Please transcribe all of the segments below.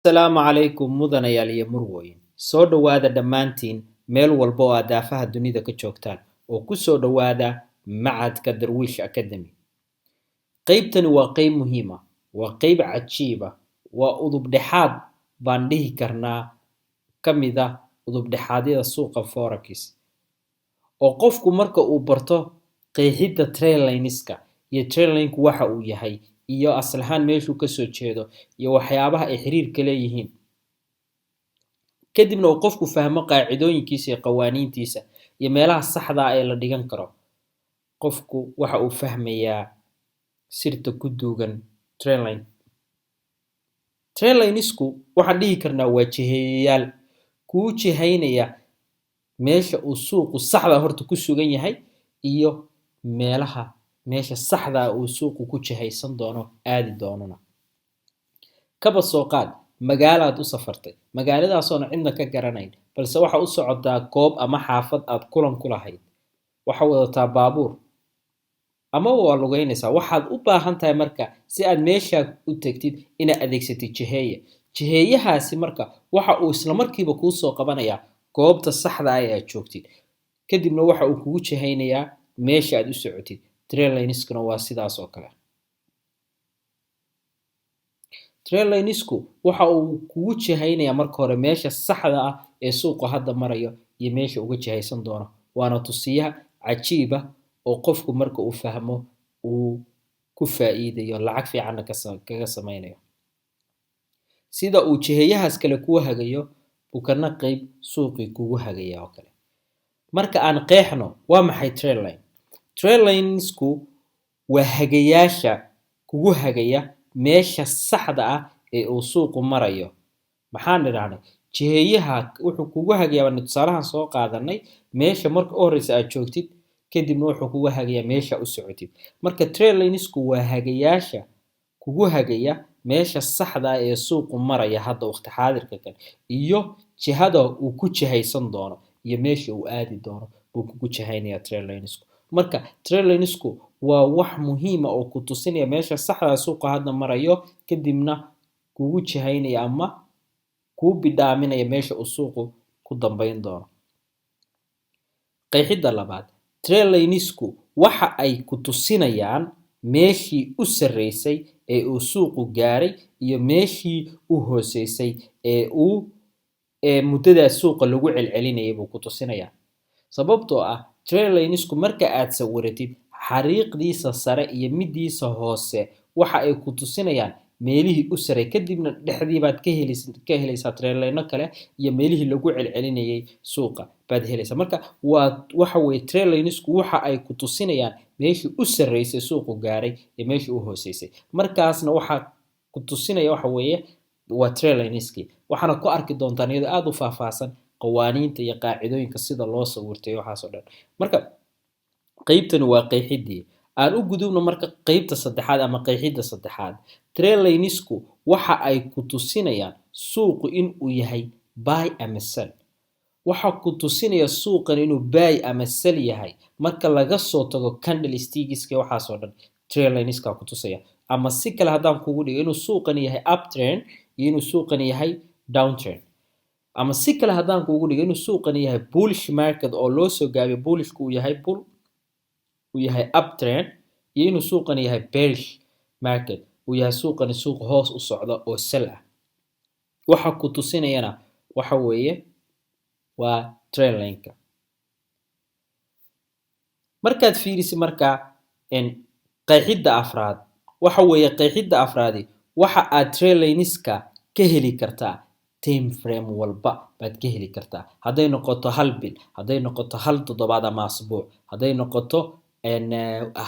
Asalaamu calaykum mudanayaal iyo murwooyin. Soo dhowaada dhammaantiin meel walba oo aad daafaha dunida ka joogtaan oo ku soo dhowaada Macadka Darwiish Academy. Qaybtani waa qayb muhiim ah, waa qayb cajiib ah, waa udub dhexaad baan dhihi karnaa ka mid ah udub dhexaadyada suuqa Forex. Oo qofku marka uu barto qeexidda trendlineska iyo trendline-ku waxa uu yahay iyo asal ahaan meeshuu ka soo jeedo iyo waxyaabaha ay xiriirka leeyihiin. Kadibna uu qofku fahmo qaacidooyinkiisa iyo qawaaniintiisa iyo meelaha saxda ah ee la dhigan karo. Qofku waxa uu fahmayaa sirta ku duugan trendline. Trendlinesku waxaan dhihi karnaa waa jiheeyayaal kuu jihaynaya meesha uu suuqu saxda horta ku sugan yahay iyo meesha saxda ah uu suuqu ku jihaysan doono aadi doonana. Kaba soo qaad magaalaad u safartay, magaaladaasoo cidna ka garanayn, balse waxa u socotaa goob ama xaafad aad kulan ku lahayd. Waxa wadataa baabuur ama waa lugeynaysaa. Waxaad u baahan tahay marka si aad meesha u tagtid inaad adeegsatid jiheeye. Jiheeyahaasi marka waxa uu isla markiiba kuu soo qabanayaa goobta saxda ah ee aad joogtid. Kadibna waxa uu kugu jihaynayaa meesha aad u socotid. Trendlineskuna waa sidaas oo kale. Trendlinesku waxa uu kugu jihaynayaa marka hore meesha saxda ah ee suuqa hadda marayo iyo meesha uga jihaysan doono. Waana tusiyaha cajiib ah oo qofku marka uu fahmo uu ku faa'iidayo lacag fiicanna kaga samaynayo. Sida uu jiheeyahaas kale kuu hagayo buu kana qayb suuqii kugu hagaya oo kale. Marka aan qeexno waa maxay trendline? Trendlinesku waa hagayaasha kugu hagaya meesha saxda ah ee uu suuqu marayo. Maxaan nidhahnay jiheeyaha wuxuu kugu hagayaa tusaalahan soo qaadanay meesha marka u horeysa aad joogtid, kadibna wuxuu kugu hagayaa meesha u socotid. Marka trendlinesku waa hagayaasha kugu hagaya meesha saxda ah ee suuqu maraya hadda waqti xaadirka kan iyo jihada uu ku jihaysan doono iyo meesha uu aadi doono buu kugu jihaynayaa trendlinesku. Marka trendlinesku waa wax muhiim ah oo ku tusinaya meesha saxda ah suuqa hadda marayo, kadibna kugu jihaynaya ama kuu bidhaaminaya meesha uu suuqu ku dambayn doono. Qeexidda labaad, trendlinesku waxa ay ku tusinayaan meeshii u sarreysay ee uu suuqu gaaray iyo meeshii u hooseysay ee muddadaas suuqa lagu celcelinayay buu ku tusinayaa. Sababtoo ah trendlinesku marka aad sawiratid xariiqdiisa sare iyo midiisa hoose waxa ay ku tusinayaan meelihii u saray, kadibna dhexdii baad ka helaysaa trendline kale iyo meelihii lagu celcelinayay suuqa baad helaysaa. Marka waxa weeye trendlinesku waxa ay ku tusinayaan meeshii u sarreysay suuqu gaaray iyo meeshii u hooseysay. Markaasna waxa ku tusinaya waxa weeye waa trendlineski. Waxaana ku arki doontaan iyadoo aad u faahfaahsan qawaaniinta iyo qaacidooyinka sida loo sawirtay waxaas oo dhan. Marka qaybtani waa qeexidii. Aan u gudubno marka qaybta saddexaad ama qeexidda saddexaad. Trendlinesku waxa ay ku tusinayaan suuqu in uu yahay buy ama sell. Waxa ku tusinaya suuqan inuu buy ama sell yahay marka laga soo tago candlesticks-ka waxaas oo dhan. Trendlineska ku tusaya. Ama si kale haddaan kugu dhigo inuu suuqan yahay uptrend iyo inuu suuqan yahay downtrend. Ama si kale haddaan kugu dhigo inuu suuqan yahay bullish market oo loo soo gaabiyo bullishku uu yahay bull uu yahay uptrend iyo inuu suuqan yahay bearish market uu yahay suuqani suuq hoos u socda oo sell ah. Waxa ku tusinayana waxa weeye waa trendline-ka. Markaad fiirisid marka qeexidda afraad waxa weeye qeexidda afraadi waxa aad trendlineska ka heli kartaa time frame walba baad ka heli kartaa. Hadday noqoto hal bil, hadday noqoto hal toddobaad ama asbuuc, hadday noqoto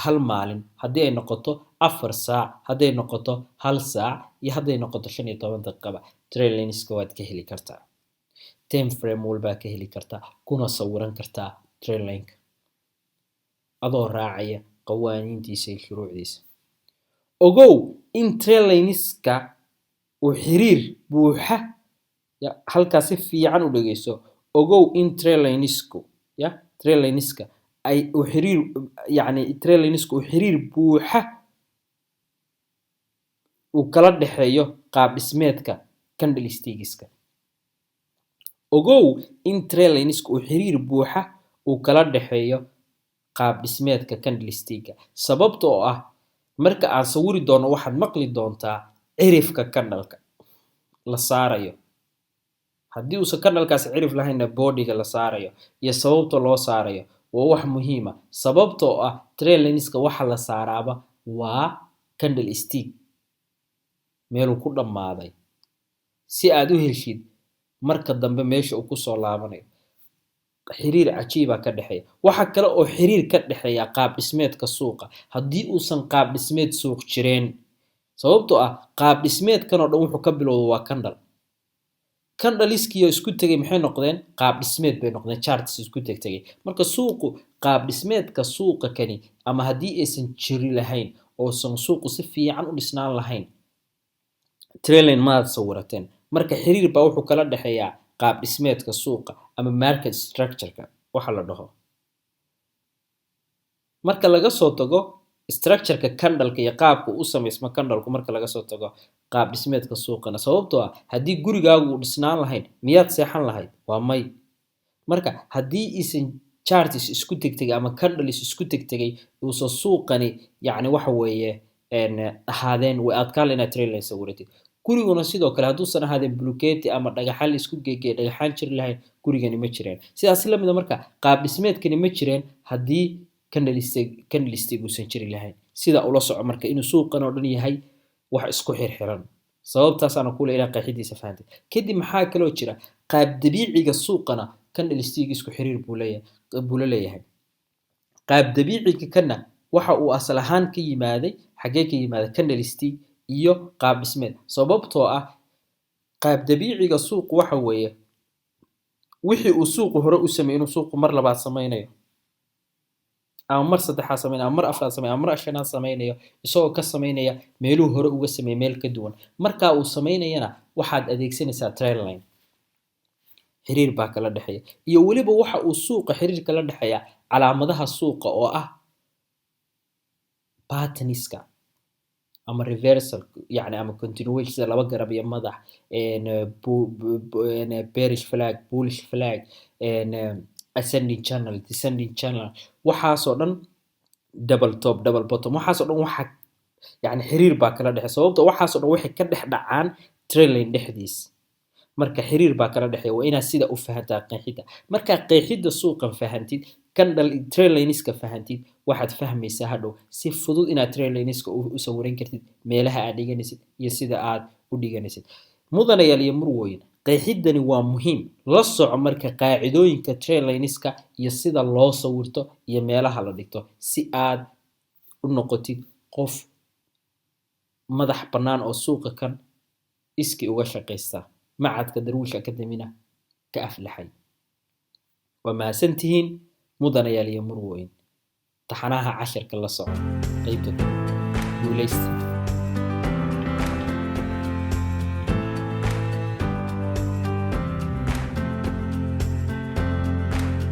hal maalin, haddii ay noqoto 4 saac, hadday noqoto 1 saac iyo hadday noqoto 15 daqiiqo trendlineska waad ka heli kartaa. Time frame walba ka heli kartaa kuna sawiran kartaa trendline-ka adoo raacaya qawaaniintiisa iyo shuruucdiisa. Ogow in trendlineska uu xiriir buuxa halkaas si fiican u dhageyso. Ogow in trendlineska ay u xiriir trendlinesku uu xiriir buuxa uu kala dhaxeeyo qaab dhismeedka candlesticks-ka. Ogow in trend linesku uu xiriir buuxa uu kala dhexeeyo qaab dhismeedka candlestick-ga, sababtoo ah marka aan sawiri doono waxaad maqli doontaa cirifka candle-ka la saarayo. haddii uusan candle-kaasi cirif lahaynna body-ga la saarayo iyo sababta loo saarayo waa wax muhiim ah, sababtoo ah trend lineska waxa la saaraaba waa candlestick meeluu ku dhammaaday si aad u heshid marka dambe meesha uu ku soo laabanayo. xiriir cajiiba ka dhexeeya. waxa kale oo xiriir ka dhexeeya qaab dhismeedka suuqa haddii uusan qaab dhismeed suuq jireen, sababtoo ah qaab dhismeedkan oo dhan wuxuu ka bilowda waa candleliskiyo isku tegay maxay noqdeen qaab dhismeed bay noqdeen, charts isku tegay. marka suuqu qaab dhismeedka suuqa kani ama haddii aysan jiri lahayn oosan suuqu si fiican u dhisnaan lahayn trend line maad sawirateen. marka xiriir baa wuxuu kala dhexeeyaa qaab dhismeedka suuqa ama market structure-ka waxa la dhaho. marka laga soo tago structure-ka candle-ka iyo qaabka u samaysmo candle-ku, marka laga soo tago qaab dhismeedka suuqana, sababtoo ah haddii gurigaagu uu dhisnaan lahayn miyaad seexan lahayd? waa may. marka haddii isan charts isku tegtegay ama candles isku tegtegay uusan suuqani yacni waxa weeye ahaadeen way adkaan inaad trend line sawiratid. guriguna sidoo kale hadduusan ahaadeen buluketi ama dhagaxaan la isku geegay dhagaxaan jiri lahayn gurigani ma jireen. sidaas la mid ah marka qaab dhismeedkani ma jireen haddii candlestick uusan jiri lahayn. sida ula soco marka inuu suuqan oo dhan yahay wax isku xirxiran, sababtaasaana kule ilaa qeexidiisa fahantay. kadib maxaa kaloo jira qaab dabiiciga suuqana candlestick isku xiriir buu la leeyahay. qaab dabiiciga kana waxa uu asal ahaan ka yimaaday xagee ka yimaaday candlestick iyo qaab dhismeed, sababtoo ah qaab dabiiciga suuqu waxa weeye wixii uu suuqu hore u sameeyay inuu suuqu mar labaad samaynayo ama mar saddexaad samaynayo ama mar afraad samaynayo ama mar shanaad samaynayo isagoo ka samaynaya meeluu hore uga sameeyay meel ka duwan. markaa uu samaynayana waxaad adeegsanaysaa trend line. xiriir baa kala dhexeeya iyo weliba waxa uu suuqa xiriir kala dhexeeya calaamadaha suuqa oo ah patterniska ama reversal yani ama continuation sida laba garab iyo madax, bearish flag, bullish flag, ascending channel, descending channel, waxaasoo dhan double top, double bottom, waxaasoo dhan waxa yani xiriir baa kala dhexeeya, sababtoo waxaasoo dhan waxay ka dhex dhacaan trend line dhexdiis. marka xiriir baa kala dhexeeya waa inaad sida u fahantaa qeexida. markaa qeexida suuqan fahantid trend lineska fahantid waxaad fahmaysaa hadhow si fudud inaad trend lineska u sawiran kartid meelaha aad dhiganaysid iyo sida aad u dhiganaysid. mudanayaal iyo murwooyin qeexidani waa muhiim. la soco marka qaacidooyinka trend lineska iyo sida loo sawirto iyo meelaha la dhigto si aad u noqotid qof madax bannaan oo suuqa kan iski uga shaqaysta. macadka Darwish Academy-na ka aflaxay. waa mahadsantihiin mudanayaal iyo murwooyin. taxanaha casharka la soco qaybta guuleysta.